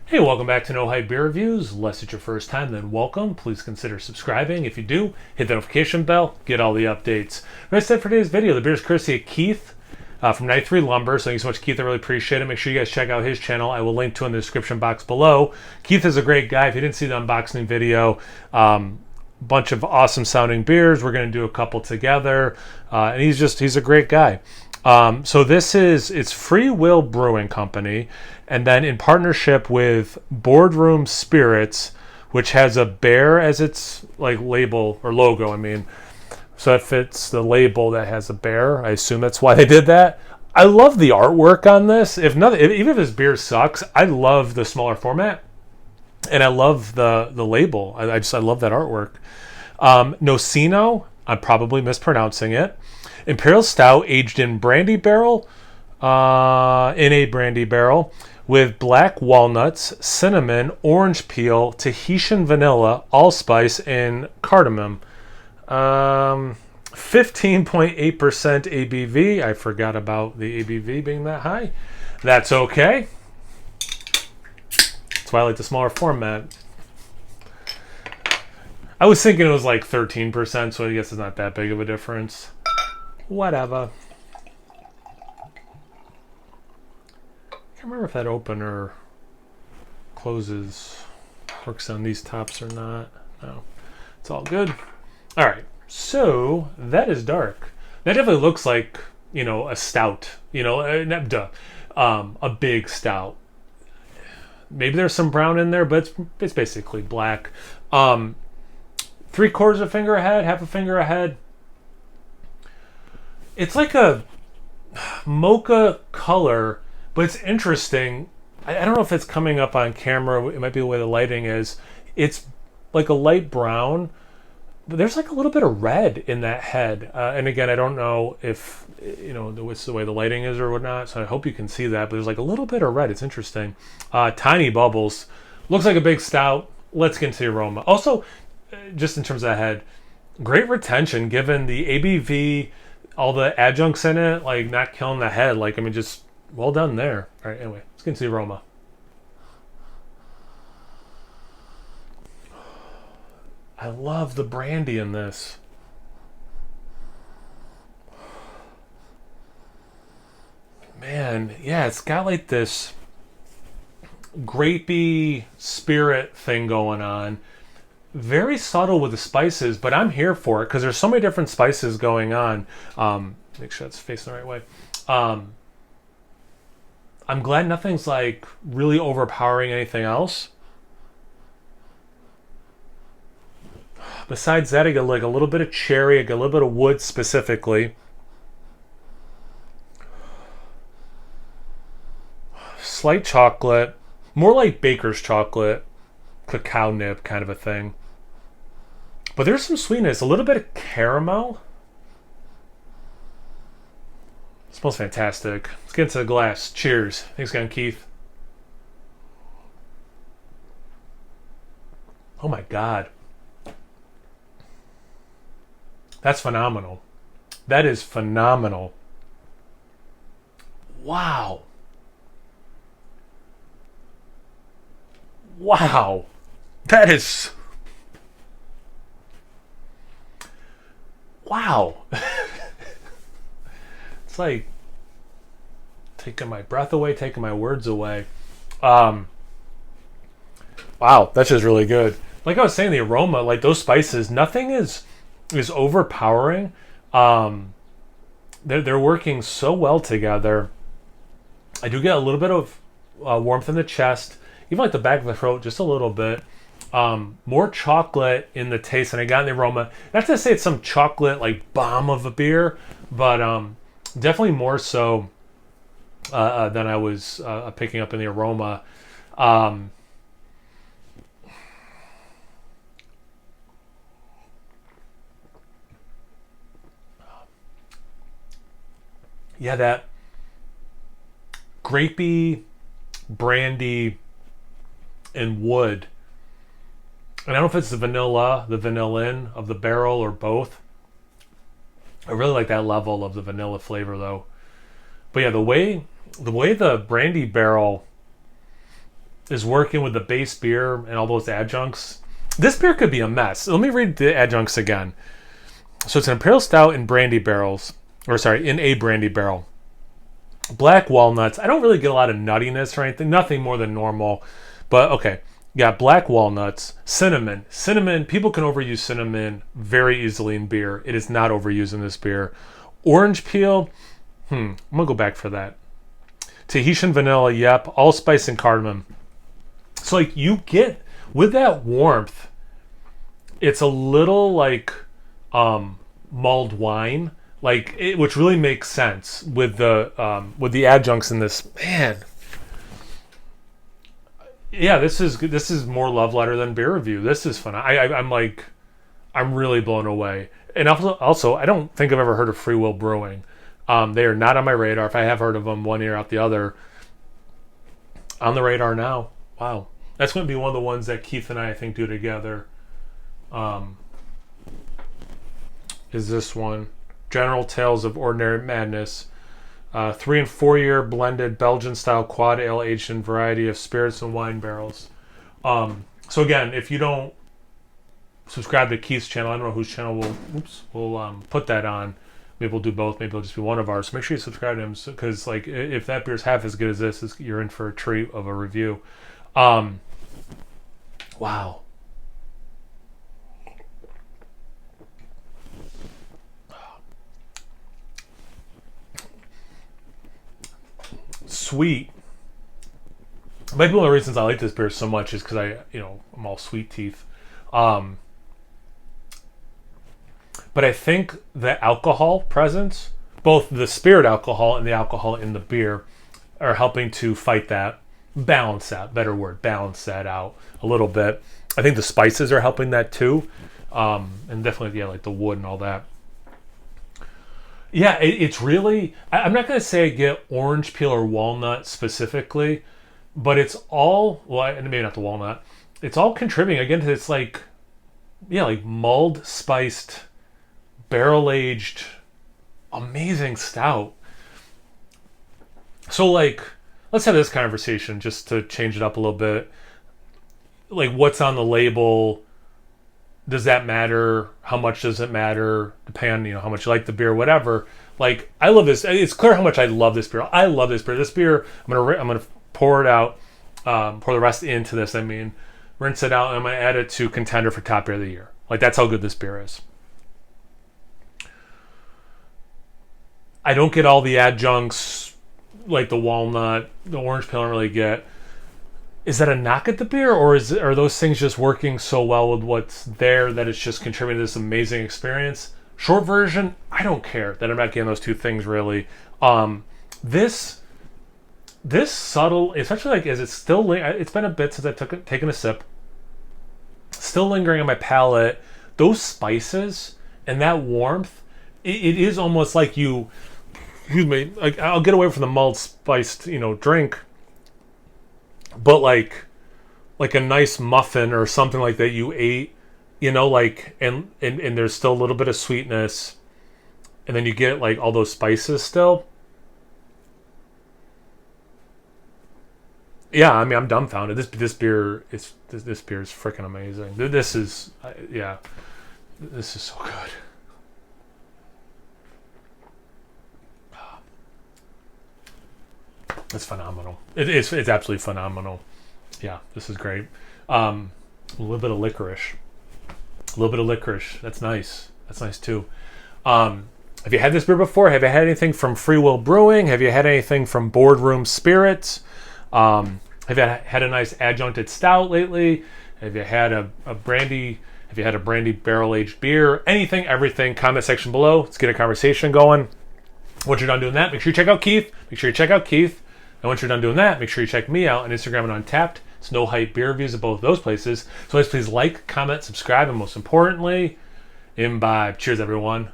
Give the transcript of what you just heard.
Hey, welcome back to No Hype Beer Reviews. Unless it's your first time, then welcome. Please consider subscribing. If you do, hit the notification bell, get all the updates. That's it for today's video. The beer is courtesy of Keith from 93 Lumber. So thank you so much, Keith. I really appreciate it. Make sure you guys check out his channel. I will link to it in the description box below. Keith is a great guy. If you didn't see the unboxing video, bunch of awesome sounding beers. We're going to do a couple together. And he's a great guy. So it's Free Will Brewing Company, and then in partnership with Boardroom Spirits, which has a bear as its like label or logo. I mean, so if it's the label that has a bear, I assume that's why they did that. I love the artwork on this. Even if this beer sucks, I love the smaller format, and I love the label. I love that artwork. Nocino, I'm probably mispronouncing it. Imperial Stout aged in brandy barrel, in a brandy barrel with black walnuts, cinnamon, orange peel, Tahitian vanilla, allspice, and cardamom. 15.8% ABV. I forgot about the ABV being that high. That's okay. That's why I like the smaller format. I was thinking it was like 13%, so I guess it's not that big of a difference. Whatever. Can't remember if that opener closes, works on these tops or not. No, it's all good. All right, so that is dark. That definitely looks like, a stout, a big stout. Maybe there's some brown in there, but it's basically black. 3/4 a finger ahead, half a finger ahead. It's like a mocha color, but it's interesting. I don't know if it's coming up on camera. It might be the way the lighting is. It's like a light brown, but there's like a little bit of red in that head. And again, I don't know if, it's the way the lighting is or whatnot, so I hope you can see that. But there's like a little bit of red. It's interesting. Tiny bubbles. Looks like a big stout. Let's get into the aroma. Also, just in terms of the head, great retention given the ABV, all the adjuncts in it, like not killing the head. Just well done there. All right, anyway, let's get into the aroma. I love the brandy in this. Man, yeah, it's got like this grapey spirit thing going on. Very subtle with the spices, but I'm here for it because there's so many different spices going on. Make sure it's facing the right way. I'm glad nothing's like really overpowering anything else. Besides that, I get like a little bit of cherry, I get a little bit of wood specifically. Slight chocolate, more like baker's chocolate, cacao nib kind of a thing. But there's some sweetness, a little bit of caramel. It smells fantastic. Let's get into the glass. Cheers. Thanks again, Keith. Oh my God. That's phenomenal. That is phenomenal. Wow. Wow. That is... Wow. It's like taking my breath away, taking my words away. Wow, that's just really good. Like I was saying, the aroma, like those spices, nothing is overpowering. They're working so well together. I do get a little bit of warmth in the chest, even like the back of the throat, just a little bit. More chocolate in the taste than I got in the aroma. Not to say it's some chocolate like bomb of a beer, but definitely more so than I was picking up in the aroma. Yeah, that grapey, brandy, and wood. And I don't know if it's the vanillin of the barrel or both. I really like that level of the vanilla flavor though. But yeah, the way the brandy barrel is working with the base beer and all those adjuncts. This beer could be a mess. Let me read the adjuncts again. So it's an Imperial Stout in brandy barrels, or sorry, in a brandy barrel. Black walnuts. I don't really get a lot of nuttiness or anything. Nothing more than normal. But okay. Got black walnuts, cinnamon. Cinnamon, people can overuse cinnamon very easily in beer. It is not overused in this beer. Orange peel. I'm going to go back for that. Tahitian vanilla, yep. Allspice and cardamom. So like you get, with that warmth, it's a little like mulled wine. Which really makes sense with the adjuncts in this. Man, yeah, this is more love letter than beer review. This is fun. I'm really blown away. And also, I don't think I've ever heard of Free Will Brewing. They are not on my radar. If I have heard of them, one ear out the other. On the radar now. Wow, that's going to be one of the ones that Keith and I think do together. Is this one? General Tales of Ordinary Madness. 3 and 4 year blended Belgian style quad ale aged in variety of spirits and wine barrels. So again, if you don't subscribe to Keith's channel, I don't know whose channel we'll put that on. Maybe we'll do both. Maybe it'll just be one of ours. So make sure you subscribe to him, because like if that beer's half as good as this, you're in for a treat of a review. Wow. Sweet. Maybe one of the reasons I like this beer so much is because I'm all sweet teeth. But I think the alcohol presence, both the spirit alcohol and the alcohol in the beer, are helping to fight that, balance that out a little bit. I think the spices are helping that too, and definitely like the wood and all that. Yeah, it's really, I'm not going to say I get orange peel or walnut specifically, but it's all, well, maybe not the walnut, it's all contributing again to this like mulled, spiced, barrel-aged, amazing stout. So like, let's have this conversation just to change it up a little bit. Like, what's on the label? Does that matter? How much does it matter? Depending, how much you like the beer, whatever. Like, I love this. It's clear how much I love this beer. I love this beer. This beer, I'm gonna pour it out, pour the rest into this. Rinse it out, and I'm gonna add it to contender for top beer of the year. Like, that's how good this beer is. I don't get all the adjuncts, like the walnut, the orange peel I don't really get. Is that a knock at the beer, or are those things just working so well with what's there that it's just contributing to this amazing experience? Short version, I don't care that I'm not getting those two things really. This subtle, especially like as it's still, it's been a bit since I've taken a sip. Still lingering on my palate. Those spices and that warmth, it is almost like you. Excuse me. Like, I'll get away from the mulled spiced, drink. But like a nice muffin or something like that you ate, and there's still a little bit of sweetness, and then you get like all those spices still. Yeah, I'm dumbfounded. This beer is freaking amazing. This is so good. It's phenomenal. It's absolutely phenomenal. Yeah, this is great. A little bit of licorice. That's nice. That's nice too. Have you had this beer before? Have you had anything from Free Will Brewing? Have you had anything from Boardroom Spirits? Have you had a nice adjuncted stout lately? Have you had a brandy? Have you had a brandy barrel-aged beer? Anything, everything. Comment section below. Let's get a conversation going. Once you're done doing that, make sure you check out Keith. And once you're done doing that, make sure you check me out on Instagram and Untapped. It's No Hype Beer Reviews at both those places. So please like, comment, subscribe, and most importantly, imbibe. Cheers, everyone.